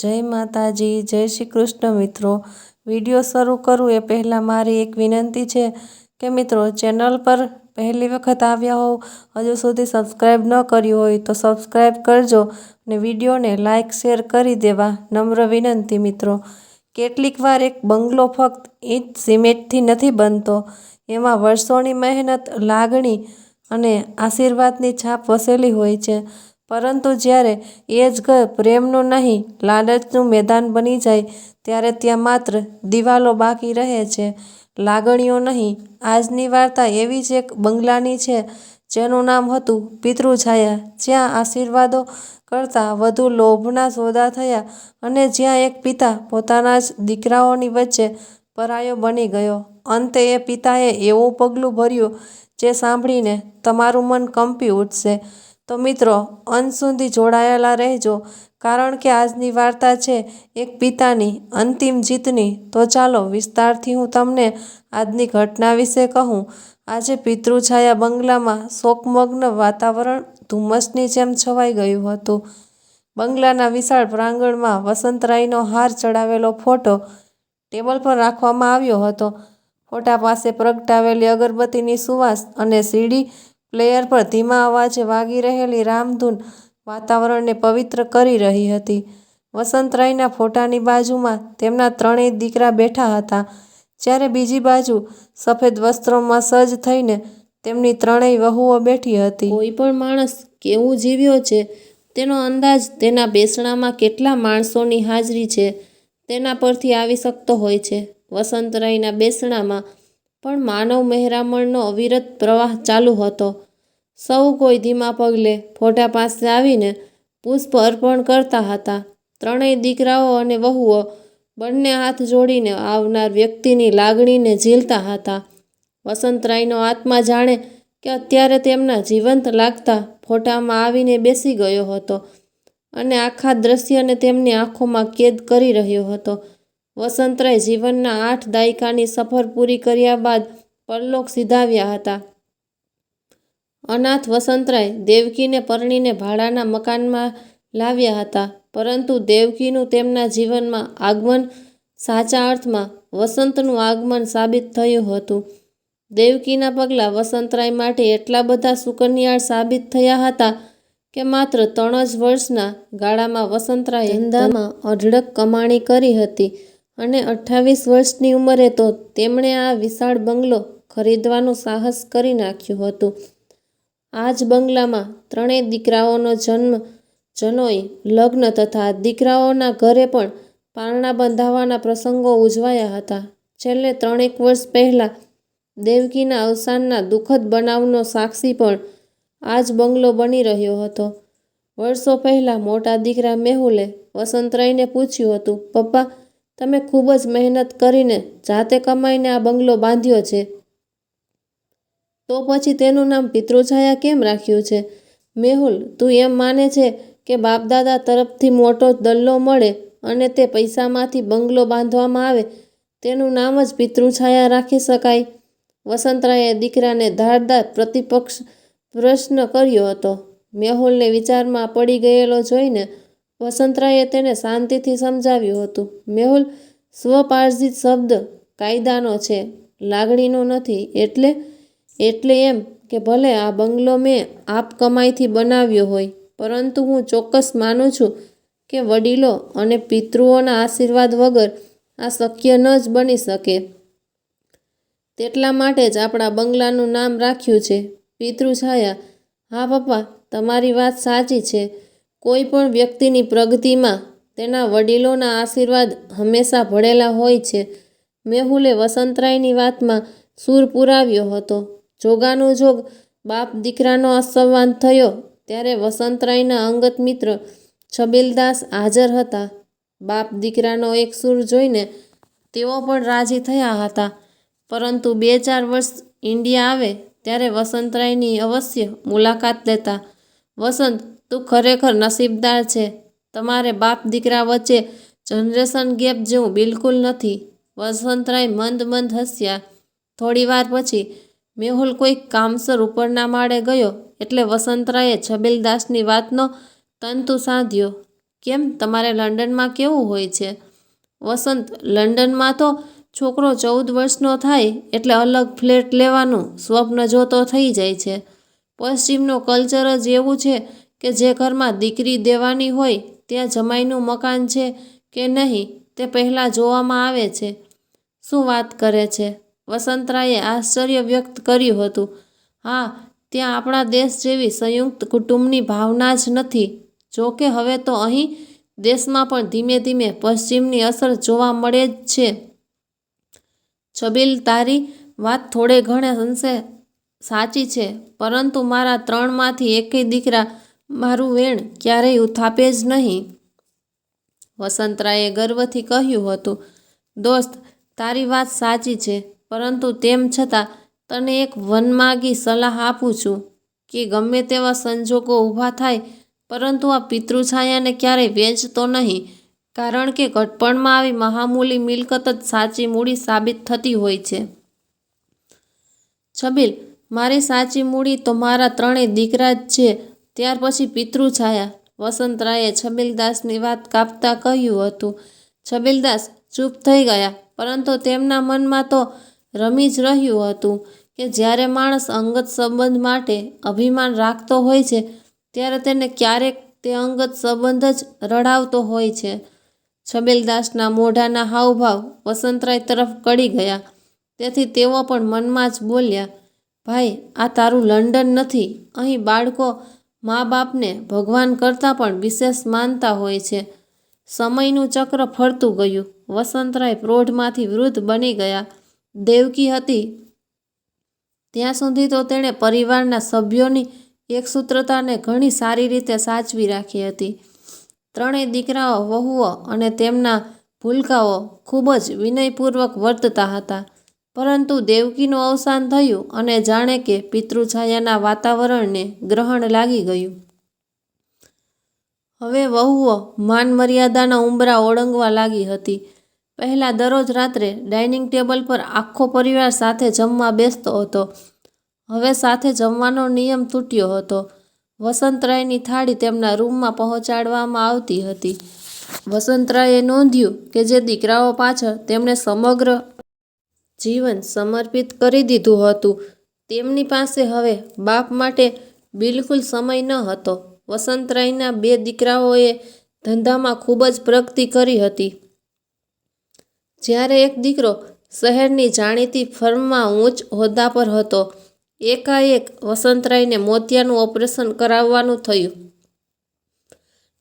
જય માતાજી, જય શ્રી કૃષ્ણ મિત્રો। વિડીયો શરૂ કરું એ પહેલાં મારી એક વિનંતી છે કે મિત્રો ચેનલ પર પહેલી વખત આવ્યા હોવ, હજુ સુધી સબસ્ક્રાઈબ ન કર્યું હોય તો સબસ્ક્રાઈબ કરજો અને વિડીયોને લાઇક શેર કરી દેવા નમ્ર વિનંતી મિત્રો। કેટલીક વાર એક બંગલો ફક્ત ઈંટ સિમેન્ટથી નથી બનતો, એમાં વર્ષોની મહેનત, લાગણી અને આશીર્વાદની છાપ વસેલી હોય છે। પરંતુ જ્યારે એ જ ઘર પ્રેમનું નહીં, લાલચનું મેદાન બની જાય ત્યારે ત્યાં માત્ર દિવાલો બાકી રહે છે, લાગણીઓ નહીં। આજની વાર્તા એવી જ એક બંગલાની છે જેનું નામ હતું પિતૃછાયા, જ્યાં આશીર્વાદો કરતાં વધુ લોભના સોદા થયા અને જ્યાં એક પિતા પોતાના જ દીકરાઓની વચ્ચે પરાયો બની ગયો। અંતે એ પિતાએ એવું પગલું ભર્યું જે સાંભળીને તમારું મન કંપી ઉઠશે। તો મિત્રો અંત સુધી જોડાયેલા રહેજો, કારણ કે આજની વાર્તા છે એક પિતાની અંતિમ જીતની। તો ચાલો વિસ્તારથી હું તમને આજની ઘટના વિશે કહું। આજે પિતૃછાયા બંગલામાં શોકમગ્ન વાતાવરણ ધુમ્મસની જેમ છવાઈ ગયું હતું। બંગલાના વિશાળ પ્રાંગણમાં વસંતરાયનો હાર ચડાવેલો ફોટો ટેબલ પર રાખવામાં આવ્યો હતો। ફોટા પાસે પ્રગટાવેલી અગરબત્તીની સુવાસ અને સીડી પ્લેયર પર ધીમા અવાજે વાગી રહેલી રામધૂન વાતાવરણને પવિત્ર કરી રહી હતી। વસંતરાયના ફોટાની બાજુમાં તેમના ત્રણેય દીકરા બેઠા હતા, જ્યારે બીજી બાજુ સફેદ વસ્ત્રોમાં સજ્જ થઈને તેમની ત્રણેય વહુઓ બેઠી હતી। કોઈ પણ માણસ કેવું જીવ્યો છે તેનો અંદાજ તેના બેસણામાં કેટલા માણસોની હાજરી છે તેના પરથી આવી શકતો હોય છે। વસંતરાયના બેસણામાં પણ માનવ મહેરામણનો અવિરત પ્રવાહ ચાલુ હતો। સૌ કોઈ ધીમા પગલે ફોટા પાસે આવીને પુષ્પ અર્પણ કરતા હતા। ત્રણેય દીકરાઓ અને વહુઓ બંને હાથ જોડીને આવનાર વ્યક્તિની લાગણીને ઝીલતા હતા। વસંતરાયનો આત્મા જાણે કે અત્યારે તેમના જીવંત લાગતા ફોટામાં આવીને બેસી ગયો હતો અને આખા દ્રશ્યને તેમની આંખોમાં કેદ કરી રહ્યો હતો। વસંતરાય જીવનના 8 દાયકાની સફર પૂરી કર્યા બાદ પરલોક સિધાવ્યા હતા। અનાથ વસંતરાય દેવકીને પરણીને ભાડાના મકાનમાં લાવ્યા હતા, પરંતુ દેવકીનું તેમના જીવનમાં આગમન સાચા અર્થમાં વસંતનું આગમન સાબિત થયું હતું। દેવકીના પગલાં વસંતરાય માટે એટલા બધા સુકન્યાળ સાબિત થયા હતા કે માત્ર 3 જ વર્ષના ગાળામાં વસંતરાયે ધંધામાં અઢળક કમાણી કરી હતી અને 28 વર્ષની ઉંમરે તો તેમણે આ વિશાળ બંગલો ખરીદવાનું સાહસ કરી નાખ્યું હતું। આ જ બંગલામાં ત્રણેય દીકરાઓનો જન્મ, જનોઈ, લગ્ન તથા દીકરાઓના ઘરે પણ પારણા બંધાવવાના પ્રસંગો ઉજવાયા હતા। છેલ્લે 3 વર્ષ પહેલાં દેવકીના અવસાનના દુઃખદ બનાવનો સાક્ષી પણ આ જ બંગલો બની રહ્યો હતો। વર્ષો પહેલાં મોટા દીકરા મેહુલે વસંતરાયને પૂછ્યું હતું, પપ્પા, તમે ખૂબ જ મહેનત કરીને જાતે કમાઈને આ બંગલો બાંધ્યો છે, તો પછી તેનું નામ પિતૃછાયા કેમ રાખ્યું છે? મેહુલ, તું એમ માને છે કે બાપદાદા તરફથી મોટો દલ્લો મળે અને તે પૈસામાંથી બંગલો બાંધવામાં આવે તેનું નામ જ પિતૃછાયા રાખી શકાય? વસંતરાયે દીકરાને ધારદાર પ્રતિપક્ષ પ્રશ્ન કર્યો હતો। મેહુલને વિચારમાં પડી ગયેલો જોઈને વસંતરાયે તેને શાંતિથી સમજાવ્યું હતું, મેહુલ, સ્વપાર્જિત શબ્દ કાયદાનો છે, લાગણીનો નથી। એટલે એમ કે ભલે આ બંગલો મેં આપ કમાઈથી બનાવ્યો હોય, પરંતુ હું ચોક્કસ માનું છું કે વડીલો અને પિતૃઓના આશીર્વાદ વગર આ શક્ય ન જ બની શકે। તેટલા માટે જ આપણા બંગલાનું નામ રાખ્યું છે પિતૃછાયા। હા પપ્પા, તમારી વાત સાચી છે। કોઈ પણ વ્યક્તિની પ્રગતિમાં તેના વડીલોના આશીર્વાદ હંમેશા ભળેલા હોય છે। મેહુલે વસંતરાયની વાતમાં સૂર પુરાવ્યો હતો। જોગાનું જોગ બાપ દીકરાનો આ સંવાદ થયો ત્યારે વસંતરાયના અંગત મિત્ર છબીલદાસ હાજર હતા। બાપ દીકરાનો એક સૂર જોઈને તેઓ પણ રાજી થયા હતા, પરંતુ 2-4 વર્ષ ઇન્ડિયા આવે ત્યારે વસંતરાયની અવશ્ય મુલાકાત લેતા। વસંત, તું ખરેખર નસીબદાર છે, તમારે બાપ દીકરા વચ્ચે જનરેશન ગેપ જેવું બિલકુલ નથી। વસંતરાય મંદ હસ્યા। થોડી વાર પછી મેહુલ કોઈક કામસર ઉપરના માળે ગયો એટલે વસંતરાયે છબીલદાસની વાતનો તંતુ સાધ્યો કેમ, તમારે લંડનમાં કેવું હોય છે? વસંત: લંડનમાં તો છોકરો 14 વર્ષનો થાય એટલે અલગ ફ્લેટ લેવાનું સ્વપ્ન જોતો થઈ જાય છે. પશ્ચિમનું કલ્ચર જ એવું છે કે જે ઘરમાં દીકરી દેવાની હોય ત્યાં જમાઈનું મકાન છે કે નહીં તે પહેલાં જોવામાં આવે છે. શું વાત કરે છે? વસંતરાયે આશ્ચર્ય વ્યક્ત કર્યું હતું. હા, ત્યાં આપણા દેશ જેવી સંયુક્ત કુટુંબની ભાવના જ નથી. જો કે હવે તો અહીં દેશમાં પણ ધીમે ધીમે પશ્ચિમની અસર જોવા મળે જ છે. છબીલ: તારી વાત થોડે ઘણે અંશે સાચી છે, પરંતુ મારા 3માંથી એકેય દીકરા મારું વેણ ક્યારેય ઉથાપે જ નહીં. વસંતરાયે ગર્વથી કહ્યું હતું. દોસ્ત, તારી વાત સાચી છે, પરંતુ તેમ છતાં તને એક વનમાગી સલાહ આપું છું કે ગમે તેવા સંજોગો ઊભા થાય, પરંતુ આ પિતૃછાયાને ક્યારેય વેચતો નહીં, કારણ કે ઘટપણમાં આવી મહામૂલી મિલકત જ સાચી મૂડી સાબિત થતી હોય છે. છબીલ: મારી સાચી મૂડી તો મારા 3ય દીકરા જ છે, ત્યાર પછી પિતૃછાયા. વસંતરાયે છબીલદાસની વાત કાપતા કહ્યું હતું. છબીલદાસ ચૂપ થઈ ગયા, પરંતુ તેમના મનમાં તો રમી જ રહ્યું હતું કે જ્યારે માણસ અંગત સંબંધ માટે અભિમાન રાખતો હોય છે ત્યારે તેને ક્યારેક તે અંગત સંબંધ જ રડાવતો હોય છે. છબીલદાસના મોઢાના હાવભાવ વસંતરાય તરફ કળી ગયા, તેથી તેઓ પણ મનમાં જ બોલ્યા. ભાઈ, આ તારું લંડન નથી. અહીં બાળકો મા બાપને ભગવાન કરતાં પણ વિશેષ માનતા હોય છે. સમયનું ચક્ર ફરતું ગયું. વસંતરાય પ્રૌઢમાંથી વૃદ્ધ બની ગયા. દેવકી હતી ત્યાં સુધી તો તેણે પરિવારના સભ્યોની એકસૂત્રતાને ઘણી સારી રીતે સાચવી રાખી હતી. 3ય દીકરાઓ, વહુઓ અને તેમના ભૂલકાઓ ખૂબ જ વિનયપૂર્વક વર્તતા હતા. પરંતુ દેવકીનું અવસાન થયું અને જાણે કે પિતૃછાયાના વાતાવરણને ગ્રહણ લાગી ગયું. હવે વહુઓ માન મર્યાદાના ઉંબરા ઓળંગવા લાગી હતી. પહેલાં દરરોજ રાત્રે ડાઇનિંગ ટેબલ પર આખો પરિવાર સાથે જમવા બેસતો હતો. હવે સાથે જમવાનો નિયમ તૂટ્યો હતો. વસંતરાયની થાળી તેમના રૂમમાં પહોંચાડવામાં આવતી હતી. વસંતરાયે નોંધ્યું કે જે દીકરાઓ પાછળ તેમણે સમગ્ર જીવન સમર્પિત કરી દીધું હતું, તેમની પાસે હવે બાપ માટે બિલકુલ સમય ન હતો. વસંતરાયના 2 દીકરાઓએ ધંધામાં ખૂબ જ પ્રગતિ કરી હતી. જ્યારે એક દીકરો શહેરની જાણીતી ફર્મમાં ઉચ્ચ હોદ્દા પર હતો. એકાએક વસંતરાયને મોતિયાનું ઓપરેશન કરાવવાનું થયું.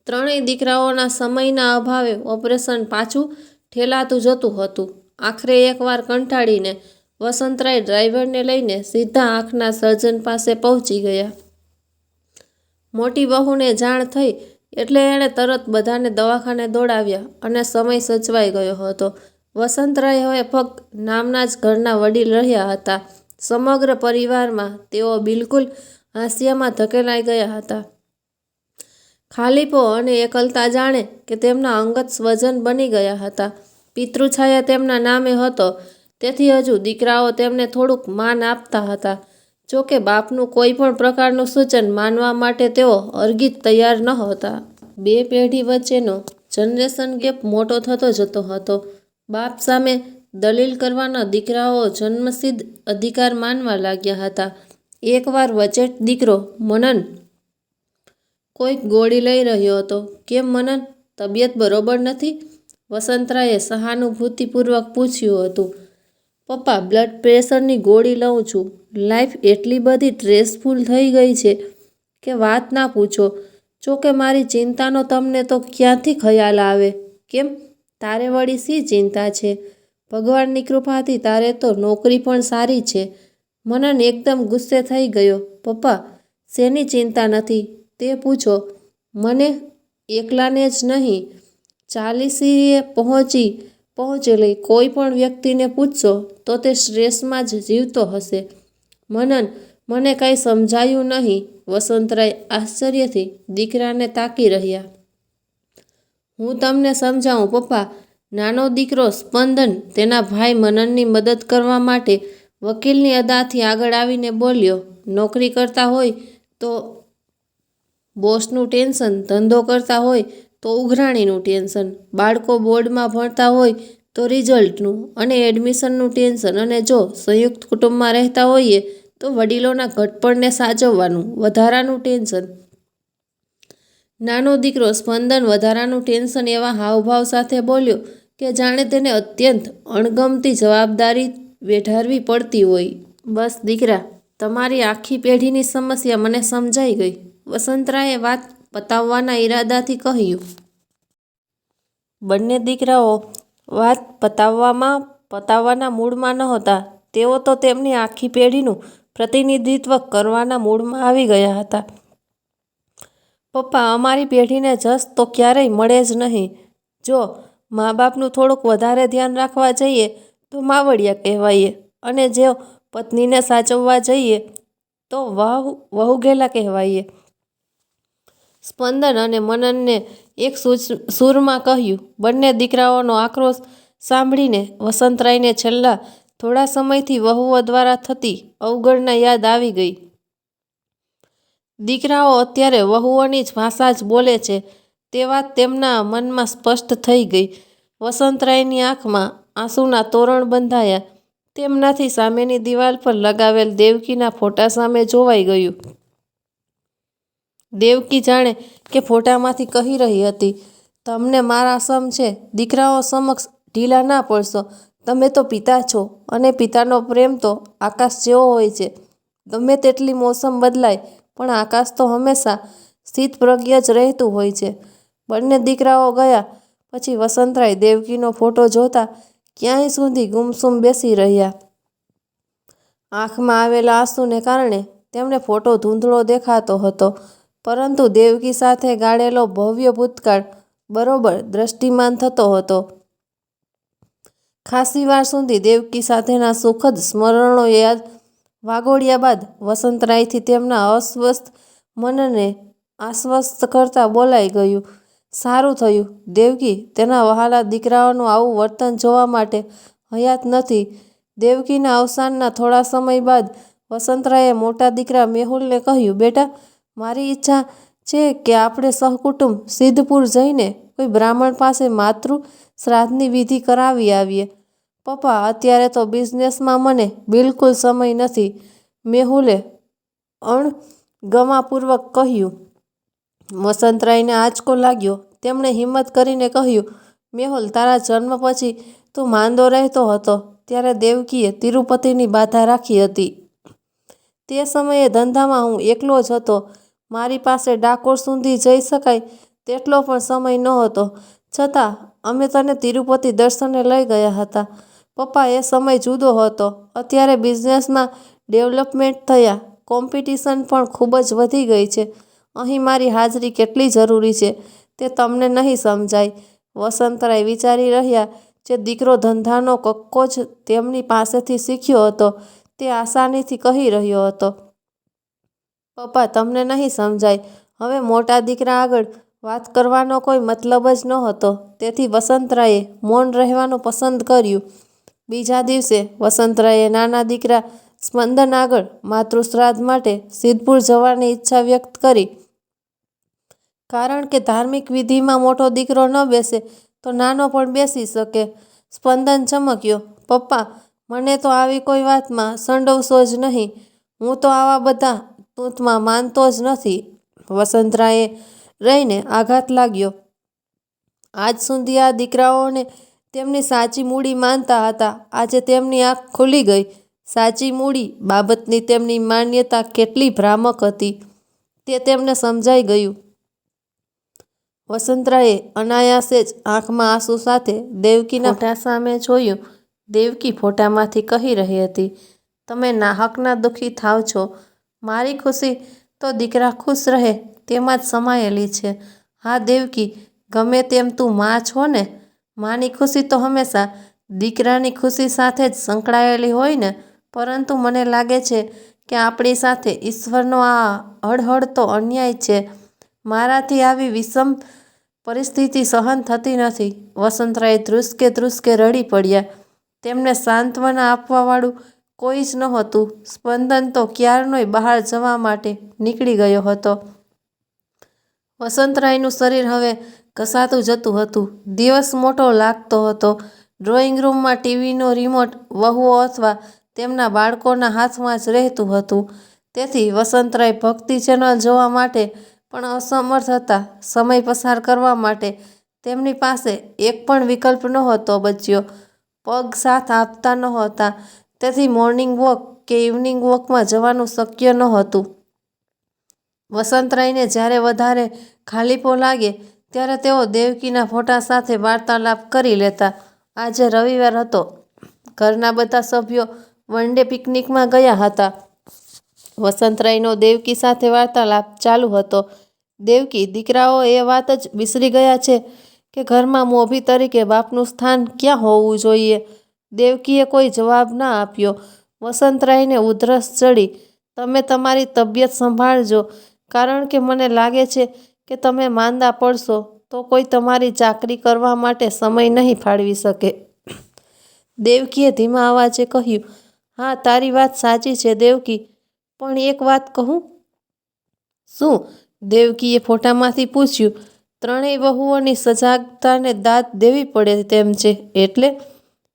3ય દીકરાઓના સમયના અભાવે ઓપરેશન પાછું ઠેલાતું જતું હતું. આખરે એકવાર કંટાળીને વસંતરાય ડ્રાઈવરને લઈને સીધા આંખના સર્જન પાસે પહોંચી ગયા. મોટી વહુને જાણ થઈ એટલે એણે તરત બધાને દવાખાને દોડાવ્યા અને સમય સચવાઈ ગયો હતો. વસંતરાય હવે ફક્ત નામના જ ઘરના વડીલ રહ્યા હતા. સમગ્ર પરિવારમાં તેઓ બિલકુલ હાંસિયામાં ધકેલાઈ ગયા હતા. ખાલીપો અને એકલતા જાણે કે તેમના અંગત સ્વજન બની ગયા હતા. પિતૃછાયા તેમના નામે હતો, તેથી હજુ દીકરાઓ તેમને થોડુંક માન આપતા હતા. જો કે બાપનું કોઈ પણ પ્રકારનું સૂચન માનવા માટે તેઓ હરગીજ તૈયાર નહોતા. 2 પેઢી વચ્ચેનો જનરેશન ગેપ મોટો થતો જતો હતો. બાપ સામે દલીલ કરવાના દીકરાઓ જન્મસિદ્ધ અધિકાર માનવા લાગ્યા હતા. એકવાર વચેટ દીકરો મનન કોઈક ગોળી લઈ રહ્યો હતો. કેમ મનન, તબિયત બરોબર નથી? વસંતરાયે સહાનુભૂતિપૂર્વક પૂછ્યું હતું. પપ્પા, બ્લડ પ્રેશરની ગોળી લઉં છું. લાઈફ એટલી બધી સ્ટ્રેસફુલ થઈ ગઈ છે કે વાત ના પૂછો. જો કે મારી ચિંતાનો તમને તો ક્યાંથી ખ્યાલ આવે? કેમ, તારે વળી શી ચિંતા છે? ભગવાનની કૃપાથી તારે તો નોકરી પણ સારી છે. મનન એકદમ ગુસ્સે થઈ ગયો. પપ્પા, શેની ચિંતા નથી તે પૂછો. મને એકલાને જ નહીં, 40એ પહોંચેલી કોઈ પણ વ્યક્તિને પૂછશો તો તે સ્ટ્રેસમાં જ જીવતો હશે. મનન, મને કંઈ સમજાયું નહીં. વસંતરાય આશ્ચર્યથી દીકરાને તાકી રહ્યા. હું તમને સમજાવું પપ્પા. નાનો દીકરો સ્પંદન તેના ભાઈ મનનની મદદ કરવા માટે વકીલની અદાથી આગળ આવીને બોલ્યો. નોકરી કરતા હોય તો બોસનું ટેન્શન, ધંધો કરતા હોય તો ઉઘરાણીનું ટેન્શન, બાળકો બોર્ડમાં ભણતા હોય તો રિઝલ્ટનું અને એડમિશનનું ટેન્શન, અને જો સંયુક્ત કુટુંબમાં રહેતા હોઈએ તો વડીલોના ઘટપણને સાચવવાનું વધારાનું ટેન્શન. નાનો દીકરો સ્પંદન વધારાનું ટેન્શન એવા હાવભાવ સાથે બોલ્યો કે જાણે તેને અત્યંત અણગમતી જવાબદારી વેઠારવી પડતી હોય. બસ દીકરા, તમારી આખી પેઢીની સમસ્યા મને સમજાઈ ગઈ, વસંતરાયે વાત પતાવવાના ઈરાદાથી કહ્યું. બંને દીકરાઓ વાત પતાવવાના મૂડમાં નહોતા. તેઓ તો તેમની આખી પેઢીનું પ્રતિનિધિત્વ કરવાના મૂડમાં આવી ગયા હતા. પપ્પા, અમારી પેઢીને જશ તો ક્યારેય મળે જ નહીં. જો મા બાપનું થોડુંક વધારે ધ્યાન રાખવા જઈએ તો માવડિયા કહેવાઈએ, અને જો પત્નીને સાચવવા જઈએ તો વહુઘેલા કહેવાઈએ. સ્પંદન અને મનનને એક સૂરમાં કહ્યું. બંને દીકરાઓનો આક્રોશ સાંભળીને વસંતરાયને છેલ્લા થોડા સમયથી વહુઓ દ્વારા થતી અવગણના યાદ આવી ગઈ. દીકરાઓ અત્યારે વહુઓની જ ભાષા જ બોલે છે તે વાત તેમના મનમાં સ્પષ્ટ થઈ ગઈ. વસંતરાયની આંખમાં આંસુના તોરણ બંધાયા. તેમનાથી સામેની દિવાલ પર લગાવેલ દેવકીના ફોટા સામે જોવાઈ ગયું. દેવકી જાણે કે ફોટામાંથી કહી રહી હતી, તમને મારા સમ છે. દીકરાઓ સમક્ષ ઢીલા ના પડશો. તમે તો પિતા છો, અને પિતાનો પ્રેમ તો આકાશ જેવો હોય છે. ગમે તેટલી મોસમ બદલાય પણ આકાશ તો હંમેશા સ્થિતપ્રજ્ઞ જ રહેતું હોય છે. બંને દીકરાઓ ગયા પછી વસંતરાય દેવકીનો ફોટો જોતા ક્યાંય સુધી ગુમસુમ બેસી રહ્યા. આંખમાં આવેલા આંસુને કારણે તેમને ફોટો ધૂંધળો દેખાતો હતો, પરંતુ દેવકી સાથે ગાળેલો ભવ્ય ભૂતકાળ બરોબર દ્રષ્ટિમાન થતો હતો. ખાસી વાર સુધી દેવકી સાથેના સુખદ સ્મરણો યાદ વાગોળ્યા બાદ વસંતરાયથી તેમના અસ્વસ્થ મનને આશ્વસ્ત કરતા બોલાઈ ગયું. સારું થયું દેવકી, તેના વહાલા દીકરાઓનું આવું વર્તન જોવા માટે હયાત નથી. દેવકીના અવસાનના થોડા સમય બાદ વસંતરાયે મોટા દીકરા મેહુલને કહ્યું, બેટા, મારી ઈચ્છા છે કે આપણે સહકુટુંબ સિદ્ધપુર જઈને કોઈ બ્રાહ્મણ પાસે માતૃ શ્રાદ્ધની વિધિ કરાવી આવીએ. પપ્પા, અત્યારે તો બિઝનેસમાં મને બિલકુલ સમય નથી, મેહુલે અણગમાપૂર્વક કહ્યું. વસંતરાયને આંચકો લાગ્યો. તેમણે હિંમત કરીને કહ્યું, મેહુલ, તારા જન્મ પછી તું માંદો રહેતો હતો ત્યારે દેવકીએ તિરુપતિની બાધા રાખી હતી. તે સમયે ધંધામાં હું એકલો જ હતો. મારી પાસે ડાકોર સુધી જઈ શકાય તેટલો પણ સમય નહોતો. છતાં અમે તને તિરુપતિ દર્શને લઈ ગયા હતા. પપ્પા, એ સમય જુદો હતો. અત્યારે બિઝનેસમાં ડેવલપમેન્ટ થયા, કોમ્પિટિશન પણ ખૂબ જ વધી ગઈ છે. અહીં મારી હાજરી કેટલી જરૂરી છે તે તમને નહીં સમજાય. વસંતરાય વિચારી રહ્યા જે દીકરો ધંધાનો કક્કો જ તેમની પાસેથી શીખ્યો હતો તે આસાનીથી કહી રહ્યો હતો. પપ્પા, તમને નહીં સમજાય. હવે મોટા દીકરા આગળ વાત કરવાનો કોઈ મતલબ જ નહોતો, તેથી વસંતરાયે મૌન રહેવાનું પસંદ કર્યું. બીજા દિવસે વસંતરાયે નાના દીકરા સ્પંદન આગળ માતૃશ્રાદ્ધ માટે સિદ્ધપુર જવાની ઈચ્છા વ્યક્ત કરી. કારણ કે ધાર્મિક વિધિમાં મોટો દીકરો ન બેસે તો નાનો પણ બેસી શકે. સ્પંદન ચમક્યો. પપ્પા, મને તો આવી કોઈ વાતમાં સંડોવશો જ નહીં. હું તો આવા બધા તૂંતમાં માનતો જ નથી. વસંતરાયે રહીને આઘાત લાગ્યો. આજ સુધી આ દીકરાઓને તેમની સાચી મૂડી માનતા હતા. આજે તેમની આંખ ખુલી ગઈ. સાચી મૂડી બાબતની તેમની માન્યતા કેટલી ભ્રામક હતી તે તેમને સમજાઈ ગયું. વસંતરાયે અનાયાસે જ આંખમાં આંસુ સાથે દેવકીના ફોટા સામે જોયું. દેવકી ફોટામાંથી કહી રહી હતી, તમે નાહકના દુઃખી થાવ છો. મારી ખુશી તો દીકરા ખુશ રહે તેમાં જ સમાયેલી છે. હા દેવકી, ગમે તેમ તું માં છો ને. માની ખુશી તો હંમેશા દીકરાની ખુશી સાથે જ સંકળાયેલી હોય ને. પરંતુ મને લાગે છે કે આપણી સાથે ઈશ્વરનો આ હળહળતો અન્યાય છે. મારાથી આવી વિષમ પરિસ્થિતિ સહન થતી નથી. વસંતરાય ધ્રુસકે રડી પડ્યા. તેમને સાંત્વના આપવાવાળું કોઈ જ નહોતું. સ્પંદન તો ક્યારનોય બહાર જવા માટે નીકળી ગયો હતો. વસંતરાયનું શરીર હવે ઘસાતું જતું હતું. દિવસ મોટો લાગતો હતો. ડ્રોઈંગ રૂમમાં ટીવીનો રિમોટ વહુઓ અથવા તેમના બાળકોના હાથમાં જ રહેતું હતું. તેથી વસંતરાય ભક્તિ ચેનલ જોવા માટે પણ અસમર્થ હતા. સમય પસાર કરવા માટે તેમની પાસે એક પણ વિકલ્પ નહોતો બચ્યો. પગ સાથ આપતા નહોતા. તેથી મોર્નિંગ વોક કે ઇવનિંગ વોકમાં જવાનું શક્ય નહોતું. વસંતરાયને જ્યારે વધારે ખાલીપો લાગે ત્યારે તેઓ દેવકીના ફોટા સાથે વાર્તાલાપ કરી લેતા. આજે રવિવાર હતો. ઘરના બધા સભ્યો વન ડે પિકનિકમાં ગયા હતા. વસંતરાયનો દેવકી સાથે વાર્તાલાપ ચાલુ હતો. દેવકી, દીકરાઓ એ વાત જ વિસરી ગયા છે કે ઘરમાં મોભી તરીકે બાપનું સ્થાન ક્યાં હોવું જોઈએ? દેવકીએ કોઈ જવાબ ના આપ્યો. વસંતરાયને ઉધરસ ચડી. તમે તમારી તબિયત સંભાળજો, કારણ કે મને લાગે છે કે તમે માંદા પડશો તો કોઈ તમારી ચાકરી કરવા માટે સમય નહીં ફાળવી શકે. દેવકીએ ધીમા અવાજે કહ્યું, હા, તારી વાત સાચી છે દેવકી, પણ એક વાત કહું? શું? દેવકીએ ફોટામાંથી પૂછ્યું. ત્રણેય વહુઓની સજાગતાને દાદ દેવી પડે તેમ છે.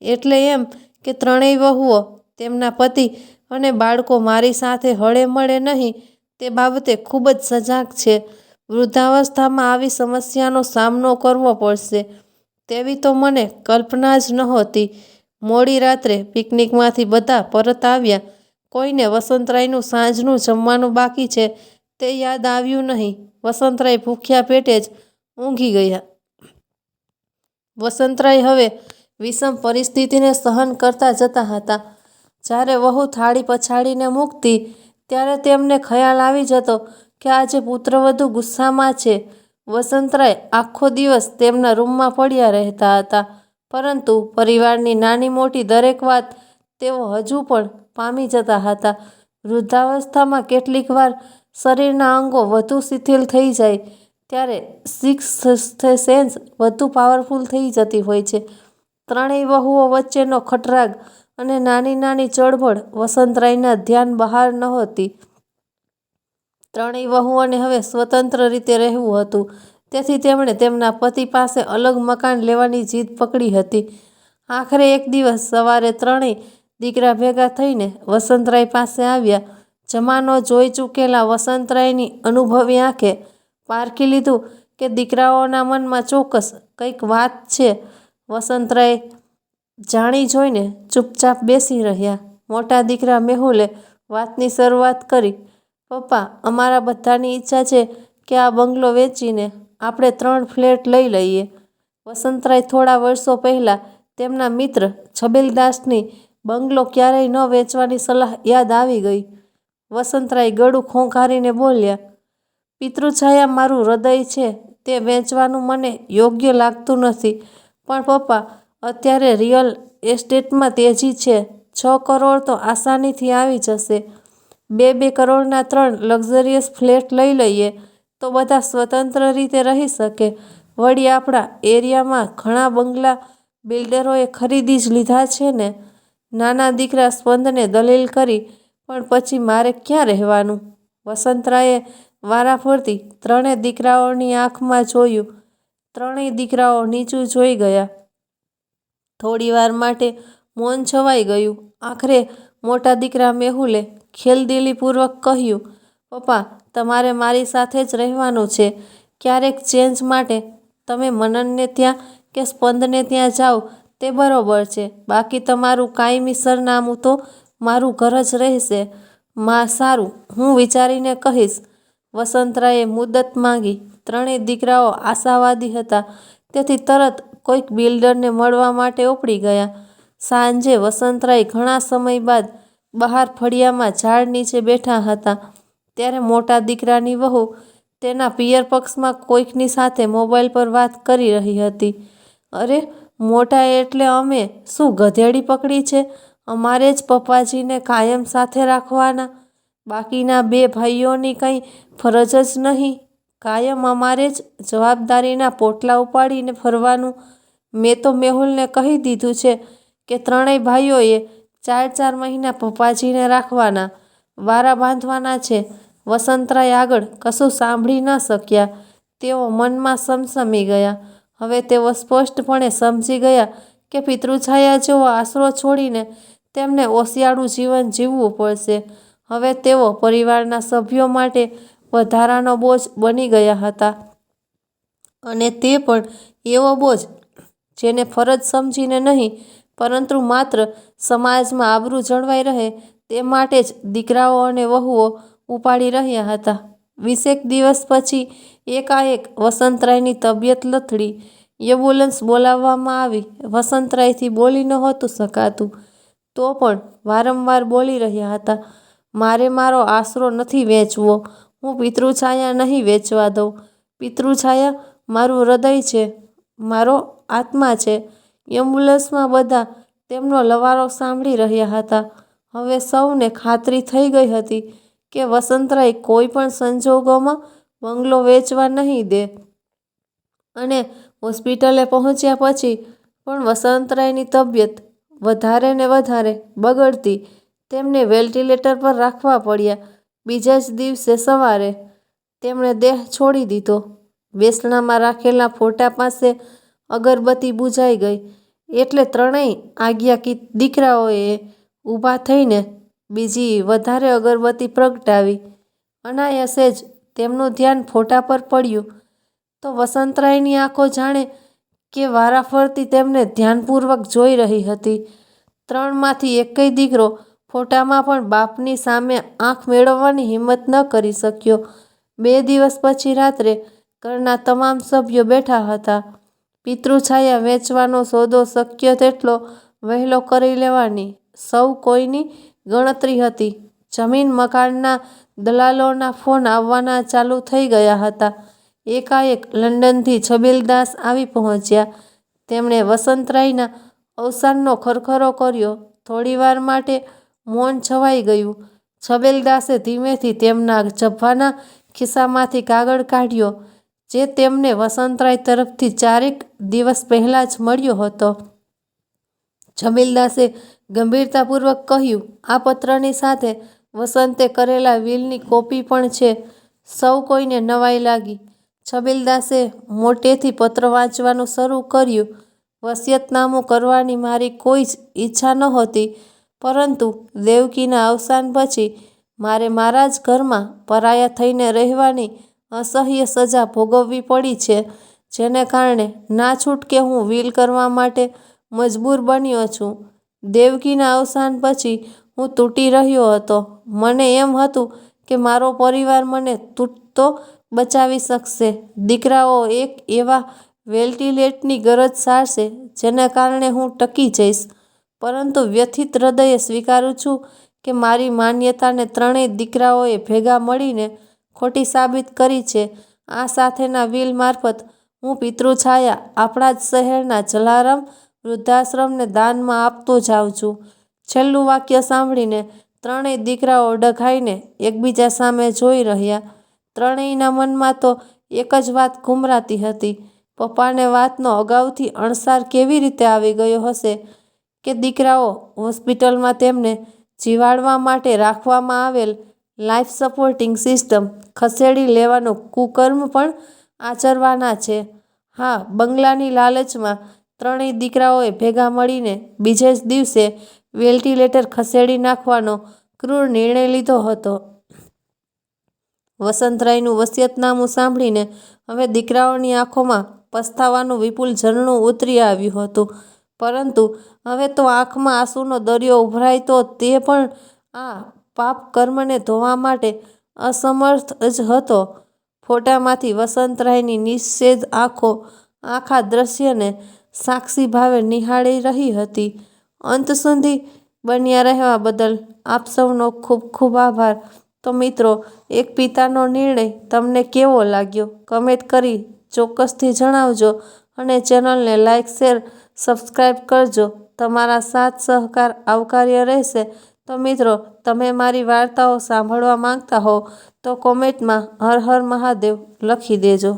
એટલે એમ કે ત્રણેય વહુઓ, તેમના પતિ અને બાળકો મારી સાથે હળે મળે નહીં તે બાબતે ખૂબ જ સજાગ છે. વૃદ્ધાવસ્થામાં આવી સમસ્યાનો સામનો કરવો પડશે તેવી તો મને કલ્પના જ નહોતી. મોડી રાત્રે પિકનિકમાંથી બધા પરત આવ્યા. કોઈને વસંતરાયનું સાંજનું જમવાનું બાકી છે તે યાદ આવ્યું નહીં. વસંતરાય ભૂખ્યા પેટે જ ઊંઘી ગયા. વસંતરાય હવે વિષમ પરિસ્થિતિને સહન કરતા જતા હતા. જ્યારે વહુ થાળી પછાડીને મૂકતી ત્યારે તેમને ખ્યાલ આવી જતો કે આજે પુત્રવધુ ગુસ્સામાં છે. વસંતરાય આખો દિવસ તેમના રૂમમાં પડ્યા રહેતા હતા, પરંતુ પરિવારની નાની મોટી દરેક વાત તેઓ હજુ પણ પામી જતા હતા. વૃદ્ધાવસ્થામાં કેટલીક વાર શરીરના અંગો વધુ શિથિલ થઈ જાય ત્યારે સિક્સ્થ સેન્સ વધુ પાવરફુલ થઈ જતી હોય છે. ત્રણેય વહુઓ વચ્ચેનો ખટરાગ અને નાની નાની ચળવળ વસંતરાયના ધ્યાન બહાર નહોતી. ત્રણેય વહુઓને હવે સ્વતંત્ર રીતે રહેવું હતું. તેથી તેમણે તેમના પતિ પાસે અલગ મકાન લેવાની જીદ પકડી હતી. આખરે એક દિવસ સવારે ત્રણેય દીકરા ભેગા થઈને વસંતરાય પાસે આવ્યા. જમાનો જોઈ ચૂકેલા વસંતરાયની અનુભવી આંખે પારખી લીધું કે દીકરાઓના મનમાં ચોક્કસ કંઈક વાત છે. વસંતરાય જાણી જોઈને ચૂપચાપ બેસી રહ્યા. મોટા દીકરા મેહુલે વાતની શરૂઆત કરી. પપ્પા, અમારા બધાની ઈચ્છા છે કે આ બંગલો વેચીને આપણે 3 ફ્લેટ લઈ લઈએ. વસંતરાય થોડા વર્ષો પહેલાં તેમના મિત્ર છબીલદાસની બંગલો ક્યારેય ન વેચવાની સલાહ યાદ આવી ગઈ. વસંતરાય ગળું ખોંખારીને બોલ્યા, પિતૃછાયા મારું હૃદય છે તે વેચવાનું મને યોગ્ય લાગતું નથી. પણ પપ્પા, અત્યારે રિયલ એસ્ટેટમાં તેજી છે. 6 કરોડ તો આસાનીથી આવી જશે. 2-2 કરોડના 3 લક્ઝરિયસ ફ્લેટ લઈ લઈએ તો બધા સ્વતંત્ર રીતે રહી શકે. વળી આપણા એરિયામાં ઘણા બંગલા બિલ્ડરોએ ખરીદી જ લીધા છે ને. નાના દીકરા સ્પંદને દલીલ કરી. પણ પછી મારે ક્યાં રહેવાનું? વસંતરાયે વારાફરતી ત્રણેય દીકરાઓની આંખમાં જોયું. ત્રણેય દીકરાઓ નીચું જોઈ ગયા. થોડીવાર માટે મૌન છવાઈ ગયું. આખરે મોટા દીકરા મેહુલે ખેલદિલીપૂર્વક કહ્યું, પપ્પા, તમારે મારી સાથે જ રહેવાનું છે. ક્યારેક ચેન્જ માટે તમે મનનને ત્યાં કે સ્પંદને ત્યાં જાઓ તે બરોબર છે. બાકી તમારું કાયમી સરનામું તો મારું ઘર જ રહેશે. માં, સારું, હું વિચારીને કહીશ. વસંતરાયે મુદત માંગી. ત્રણેય દીકરાઓ આશાવાદી હતા, તેથી તરત કોઈક બિલ્ડરને મળવા માટે ઉપડી ગયા. સાંજે વસંતરાય ઘણા સમય બાદ બહાર ફળિયામાં ઝાડ નીચે બેઠા હતા. ત્યારે મોટા દીકરાની વહુ તેના પિયર પક્ષમાં કોઈકની સાથે મોબાઈલ પર વાત કરી રહી હતી. અરે, મોટા એટલે અમે શું ગધેડી પકડી છે? અમારે જ પપ્પાજીને કાયમ સાથે રાખવાના? બાકીના 2 ભાઈઓની કંઈ ફરજ જ નહીં? કાયમ અમારે જ જવાબદારીના પોટલા ઉપાડીને ફરવાનું? મેં તો મેહુલને કહી દીધું છે કે ત્રણેય ભાઈઓએ 4-4 મહિના પપ્પાજીને રાખવાના, વારા બાંધવાના છે. વસંતરાય આગળ કશું સાંભળી ન શક્યા. તેઓ મનમાં સમસમી ગયા. હવે તેઓ સ્પષ્ટપણે સમજી ગયા કે પિતૃછાયા જેવો આશરો છોડીને તેમને ઓશિયાળું જીવન જીવવું પડશે. હવે તેઓ પરિવારના સભ્યો માટે વધારાનો બોજ બની ગયા હતા, અને તે પણ એવો બોજ જેને ફરજ સમજીને નહીં, પરંતુ માત્ર સમાજમાં આબરૂ જળવાઈ રહે તે માટે જ દીકરાઓ અને વહુઓ ઉપાડી રહ્યા હતા. 20 દિવસ પછી એકાએક વસંતરાયની તબિયત લથડી. એમ્બ્યુલન્સ બોલાવવામાં આવી. વસંતરાયથી બોલી નહોતું શકાતું, તો પણ વારંવાર બોલી રહ્યા હતા, મારે મારો આશરો નથી વેચવો. હું પિતૃછાયા નહીં વેચવા દઉં. પિતૃછાયા મારું હૃદય છે, મારો આત્મા છે. એમ્બ્યુલન્સમાં બધા તેમનો લવારો સાંભળી રહ્યા હતા. હવે સૌને ખાતરી થઈ ગઈ હતી કે વસંતરાય કોઈ પણ સંજોગોમાં બંગલો વેચવા નહીં દે. અને હોસ્પિટલે પહોંચ્યા પછી પણ વસંતરાયની તબિયત વધારે ને વધારે બગડતી. તેમને વેન્ટિલેટર પર રાખવા પડ્યા. બીજા જ દિવસે સવારે તેમણે દેહ છોડી દીધો. બેસણામાં રાખેલા ફોટા પાસે અગરબત્તી બુઝાઈ ગઈ એટલે ત્રણેય આજ્ઞાકીત દીકરાઓએ ઊભા થઈને બીજી વધારે અગરબત્તી પ્રગટાવી. અનાયાસે જ તેમનું ધ્યાન ફોટા પર પડ્યું તો વસંતરાયની આંખો જાણે કે વારાફરતી તેમને ધ્યાનપૂર્વક જોઈ રહી હતી. ત્રણમાંથી એકેય દીકરો ફોટામાં પણ બાપની સામે આંખ મેળવવાની હિંમત ન કરી શક્યો. 2 દિવસ પછી રાત્રે ઘરના તમામ સભ્યો બેઠા હતા. પિતૃછાયા વેચવાનો સોદો શક્ય તેટલો વહેલો કરી લેવાની સૌ કોઈની ગણતરી હતી. જમીન મકાનના દલાલોના ફોન આવવાના ચાલુ થઈ ગયા હતા. એકાએક લંડનથી છબીલદાસ આવી પહોંચ્યા. તેમણે વસંતરાયના અવસાનનો ખરખરો કર્યો. થોડીવાર માટે મૌન છવાઈ ગયું. છબીલદાસે ધીમેથી તેમના ઝભ્ભાના ખિસ્સામાંથી કાગળ કાઢ્યો, જે તેમને વસંતરાય તરફથી 4 દિવસ પહેલાં જ મળ્યો હતો. છબીલદાસે ગંભીરતાપૂર્વક કહ્યું, આ પત્રની સાથે વસંતે કરેલા વિલની કોપી પણ છે. સૌ કોઈને નવાઈ લાગી. છબીલદાસે મોટેથી પત્ર વાંચવાનું શરૂ કર્યું. વસિયતનામું કરવાની મારી કોઈ જ ઈચ્છા નહોતી, પરંતુ દેવકીના અવસાન પછી મારે મારા જ ઘરમાં પરાયા થઈને રહેવાની અસહ્ય સજા ભોગવવી પડી છે, જેને કારણે ના છૂટકે હું વિલ કરવા માટે મજબૂર બન્યો છું. દેવકીના અવસાન પછી હું તૂટી રહ્યો હતો. મને એમ હતું કે મારો પરિવાર મને તૂટતો બચાવી શકશે. દીકરાઓ એક એવા વેન્ટિલેટરની ગરજ સારશે જેને કારણે હું ટકી જઈશ. પરંતુ વ્યથિત હૃદયે સ્વીકારું છું કે મારી માન્યતાને ત્રણેય દીકરાઓએ ભેગા મળીને ખોટી સાબિત કરી છે. આ સાથેના વિલ મારફત હું પિતૃછાયા આપણા જ શહેરના જલારામ વૃદ્ધાશ્રમને દાનમાં આપતો જાઉં છું. છેલ્લું વાક્ય સાંભળીને ત્રણેય દીકરાઓ ડઘાઈને એકબીજા સામે જોઈ રહ્યા. ત્રણેયના મનમાં તો એક જ વાત ઘુમરાતી હતી, પપ્પાને વાતનો અગાઉથી અણસાર કેવી રીતે આવી ગયો હશે કે દીકરાઓ હોસ્પિટલમાં તેમને જીવાડવા માટે રાખવામાં આવેલ લાઈફ સપોર્ટિંગ સિસ્ટમ ખસેડી લેવાનું કુકર્મ પણ આચરવાના છે. હા, બંગલાની લાલચમાં ત્રણેય દીકરાઓએ ભેગા મળીને બીજે જ દિવસે વેન્ટિલેટર ખસેડી નાખવાનો ક્રૂર નિર્ણય લીધો હતો. વસંતરાયનું વસિયતનામું સાંભળીને હવે દીકરાઓની આંખોમાં પસ્તાવાનું વિપુલ ઝરણું ઉતરી આવ્યું હતું, પરંતુ હવે તો આંખમાં આંસુનો દરિયો ઉભરાય તો તે પણ આ પાપ કર્મને ધોવા માટે અસમર્થ જ હતો. ફોટામાંથી વસંતરાયની નિસ્તેજ આંખો આખા દ્રશ્યને સાક્ષી ભાવે નિહાળી રહી હતી. અંત સુધી બન્યા રહેવા બદલ આપ સૌનો ખૂબ ખૂબ આભાર. તો મિત્રો, એક પિતાનો નિર્ણય તમને કેવો લાગ્યો? કમેન્ટ કરી ચોક્કસથી જણાવજો અને ચેનલને લાઇક, શેર, સબસ્ક્રાઈબ કરજો. તમારા સાથ સહકાર આવકાર્ય રહેશે. તો મિત્રો, તમે મારી વાર્તાઓ સાંભળવા માંગતા હો તો કોમેન્ટમાં હર હર મહાદેવ લખી દેજો.